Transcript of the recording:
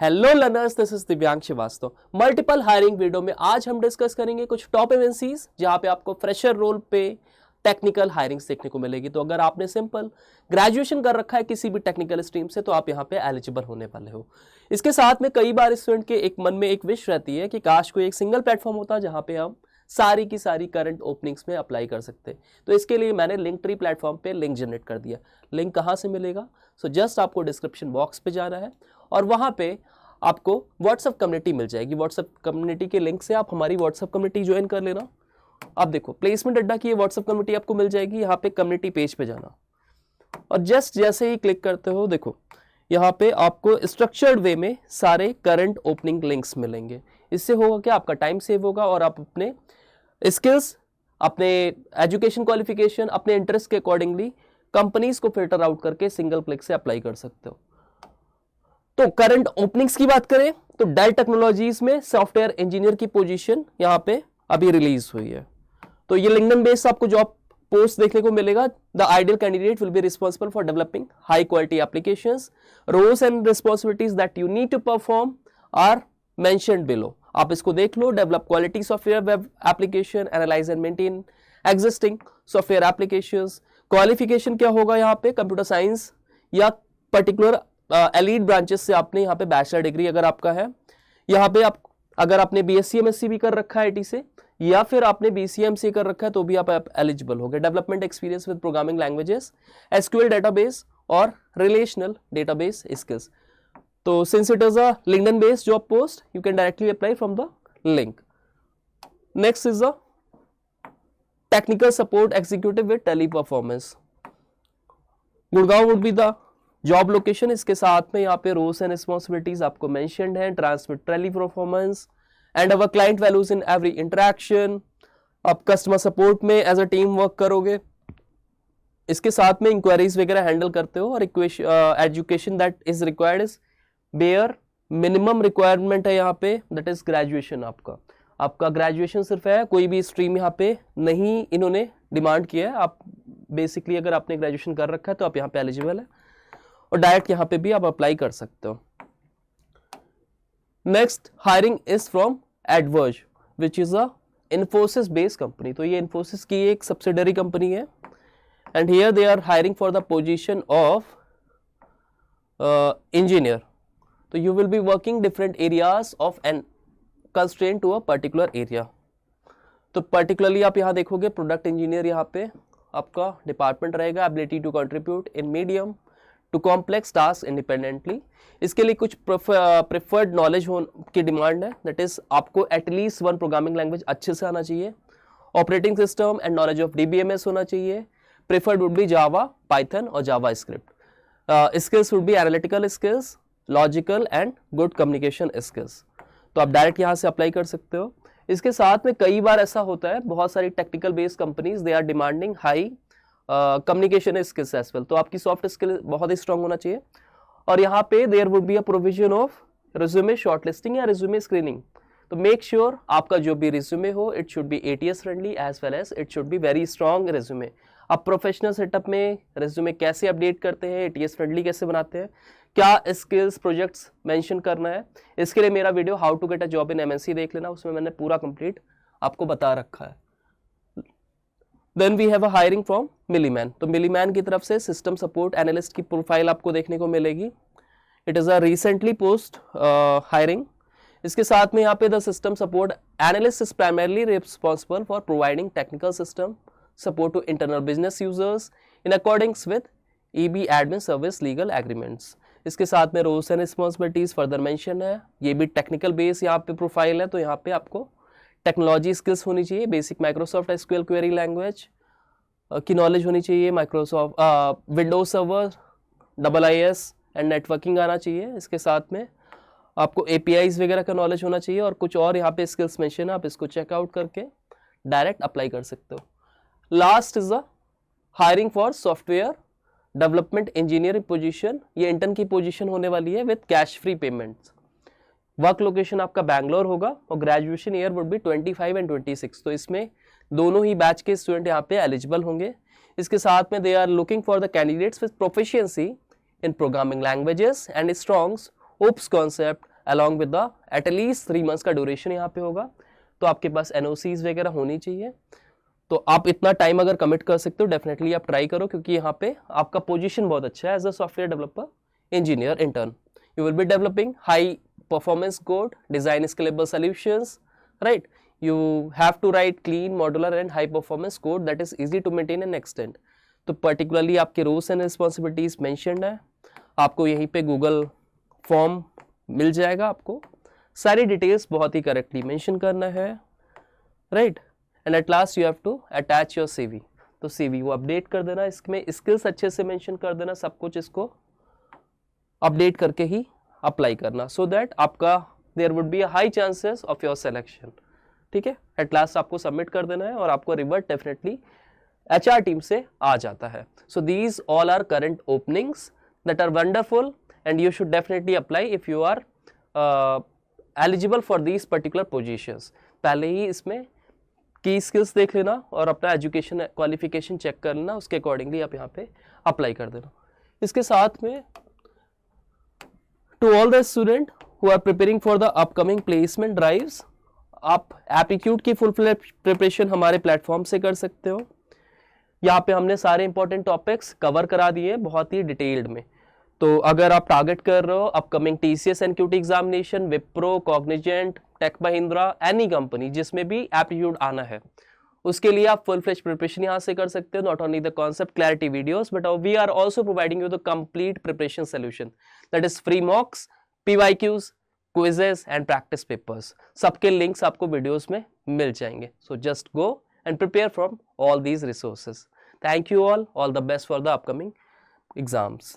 Hello learners, this is दिव्यांग Srivastava. Multiple hiring video में आज हम डिस्कस करेंगे कुछ टॉप एमएनसीज जहां पे आपको फ्रेशर रोल पे टेक्निकल हायरिंग देखने को मिलेगी। तो अगर आपने सिंपल ग्रेजुएशन कर रखा है किसी भी टेक्निकल स्ट्रीम से तो आप यहाँ पे एलिजिबल होने वाले हो। इसके साथ में कई बार स्टूडेंट के एक मन में एक विश रहती है कि काश कोई एक सिंगल प्लेटफॉर्म होता जहाँ पे हम सारी की सारी करंट ओपनिंग्स में अप्लाई कर सकते। तो इसके लिए मैंने लिंक ट्री प्लेटफॉर्म पे लिंक जनरेट कर दिया। लिंक कहाँ से मिलेगा? सो जस्ट आपको डिस्क्रिप्शन बॉक्स पे जाना है और वहाँ पे आपको व्हाट्सएप कम्युनिटी मिल जाएगी। व्हाट्सएप कम्युनिटी के लिंक से आप हमारी व्हाट्सएप कम्युनिटी ज्वाइन कर लेना। आप देखो प्लेसमेंट अड्डा की व्हाट्सएप कम्युनिटी आपको मिल जाएगी। यहाँ पे कम्युनिटी पेज पे जाना और जस्ट जैसे ही क्लिक करते हो देखो यहाँ पे आपको स्ट्रक्चर्ड वे में सारे करंट ओपनिंग लिंक्स मिलेंगे। इससे होगा क्या, आपका टाइम सेव होगा और आप अपने स्किल्स, अपने एजुकेशन क्वालिफिकेशन, अपने इंटरेस्ट के अकॉर्डिंगली कंपनीज को फिल्टर आउट करके सिंगल क्लिक से अप्लाई कर सकते हो। तो करंट ओपनिंग्स की बात करें तो डेल टेक्नोलॉजीज में सॉफ्टवेयर इंजीनियर की पोजीशन यहाँ पे अभी रिलीज हुई है। तो ये लिंक्डइन बेस्ड आपको जॉब पोस्ट देखने को मिलेगा। The ideal candidate will be responsible for developing high quality applications, roles and responsibilities that you need to perform are mentioned below. आप इसको देख लो। Develop quality software web application, analyze and maintain existing software applications. Qualification क्या होगा यहाँ पे? Computer science या particular elite branches से आपने यहाँ पे बैचलर डिग्री अगर आपका है। यहाँ पे आप अगर आपने बीएससी एमएससी भी कर रखा है आईटी से या फिर आपने बीसीएमसी कर रखा है तो भी आप एलिजिबल हो गए। Development experience with programming languages, SQL database और रिलेशनल डेटाबेस स्किल्स। तो since it is a LinkedIn based job post you can directly apply from the link. Next is a technical support executive with Teleperformance. Gurgaon would be the job location. इसके साथ में यहाँ पे roles and responsibilities आपको mentioned है। Transmit Teleperformance and our client values in every interaction. आप customer support में as a team work करोगे। इसके साथ में इंक्वायरीज वगैरह हैंडल करते हो और education that is required is bare minimum requirement है यहाँ पे दैट इज ग्रेजुएशन। आपका ग्रेजुएशन सिर्फ है, कोई भी स्ट्रीम यहाँ पे नहीं इन्होंने डिमांड किया है। आप बेसिकली अगर आपने ग्रेजुएशन कर रखा है तो आप यहाँ पे एलिजिबल है और डायरेक्ट यहाँ पे भी आप अप्लाई कर सकते हो। नेक्स्ट हायरिंग इज फ्रॉम एडवर्ज which is a Infosys based company. तो ये इन्फोसिस की एक सब्सिडरी कंपनी है and here they are hiring for the position of engineer. तो you will be working different areas of an constraint to a particular area. तो particularly आप यहाँ देखोगे प्रोडक्ट इंजीनियर यहाँ पे आपका डिपार्टमेंट रहेगा। Ability to contribute in medium to complex task independently. इसके लिए कुछ प्रेफर्ड नॉलेज की डिमांड है दैट इज आपको एटलीस्ट वन प्रोग्रामिंग लैंग्वेज अच्छे से आना चाहिए। Operating system and knowledge of DBMS होना चाहिए। Preferred would be Java, Python और JavaScript. Skills would be analytical skills, logical and good communication skills. तो आप डायरेक्ट यहाँ से अप्लाई कर सकते हो। इसके साथ में कई बार ऐसा होता है बहुत सारी technical based companies they are demanding high communication skills as well. तो आपकी सॉफ्ट स्किल बहुत ही स्ट्रांग होना चाहिए और यहाँ पे there would be a provision of resume shortlisting या रिज्यूमे स्क्रीनिंग। तो मेक श्योर आपका जो भी रिज्यूमे हो it should be ATS friendly as well as it should be very strong resume. आप प्रोफेशनल सेटअप में रिज्यूमे कैसे अपडेट करते हैं, एटीएस फ्रेंडली कैसे बनाते हैं, क्या स्किल्स प्रोजेक्ट्स मेंशन करना है, इसके लिए मेरा video how to get a job in MNC देख लेना। उसमें मैंने पूरा कंप्लीट आपको बता रखा है। Then we have a hiring from Milliman. तो मिलीमैन की तरफ से सिस्टम सपोर्ट एनालिस्ट की प्रोफाइल आपको देखने को मिलेगी। It is a recently post hiring. इसके साथ में यहाँ पे the system support analyst is primarily responsible for providing technical system support to internal business users in accordance with EB admin service legal agreements. इसके साथ में roles and responsibilities further mention है। ये भी टेक्निकल बेस यहाँ पे profile है। तो यहाँ पे आपको टेक्नोलॉजी स्किल्स होनी चाहिए, basic Microsoft SQL query language की नॉलेज होनी चाहिए, Microsoft Windows server, IIS and networking आना चाहिए। इसके साथ में आपको एपीआईज वगैरह का नॉलेज होना चाहिए और कुछ और यहाँ पे स्किल्स मेंशन है। आप इसको चेकआउट करके डायरेक्ट अप्लाई कर सकते हो। Last is a hiring for software development engineer position. ये इंटर्न की पोजीशन होने वाली है with cash free payments. Work location आपका बैंगलोर होगा और graduation year would be 25 and 26। तो इसमें दोनों ही बैच के स्टूडेंट यहाँ पे एलिजिबल होंगे। इसके साथ में they are looking for the candidates with proficiency in programming languages and strong OOPs concept along with the at least 3 months का ड्यूरेशन यहाँ पे होगा। तो आपके पास एनओसीज वगैरह होनी चाहिए। तो आप इतना टाइम अगर कमिट कर सकते हो डेफिनेटली आप ट्राई करो, क्योंकि यहाँ पे आपका पोजीशन बहुत अच्छा है as a software developer engineer intern. You will be developing high performance code, design scalable solutions, right. You have to write clean, modular and high performance code that is easy to maintain and extend. तो particularly आपके roles and responsibilities mentioned है। आपको यहीं पे Google form मिल जाएगा, आपको सारी details बहुत ही करेक्टली मेंशन करना है, right. And at last you have to attach your CV. तो सीवी वो अपडेट कर देना, इसमें स्किल्स अच्छे से मेंशन कर देना, सब कुछ इसको अपडेट करके ही अप्लाई करना, सो दैट आपका there would be a high chances of your selection. ठीक है, एट लास्ट आपको सबमिट कर देना है और आपको रिवर्ट डेफिनेटली HR टीम से आ जाता है। So these all are current openings that are wonderful and you should definitely apply if you are eligible for these particular positions। पहले ही इसमें की स्किल्स देख लेना और अपना एजुकेशन क्वालिफिकेशन चेक कर लेना, उसके अकॉर्डिंगली आप यहाँ पे अप्लाई कर देना। इसके साथ में to all the student who are preparing for the upcoming placement drives, आप एप्टीट्यूड की फुल प्रिपरेशन हमारे प्लेटफॉर्म से कर सकते हो। यहाँ पे हमने सारे इंपॉर्टेंट टॉपिक्स कवर करा दिए बहुत ही डिटेल्ड में। तो अगर आप टारगेट कर रहे हो upcoming TCS NQT examination, Wipro, Cognizant, Tech Mahindra, any company जिसमें भी एप्टीट्यूड आना है, उसके लिए आप फुल फ्लेज प्रिपरेशन यहाँ से कर सकते हो। Not only the concept clarity videos but we are also providing you the complete preparation solution that is free mocks, PYQs, quizzes and practice papers. सबके लिंक्स आपको वीडियोस में मिल जाएंगे। So just go and prepare from all these resources. Thank you all the best for the upcoming exams.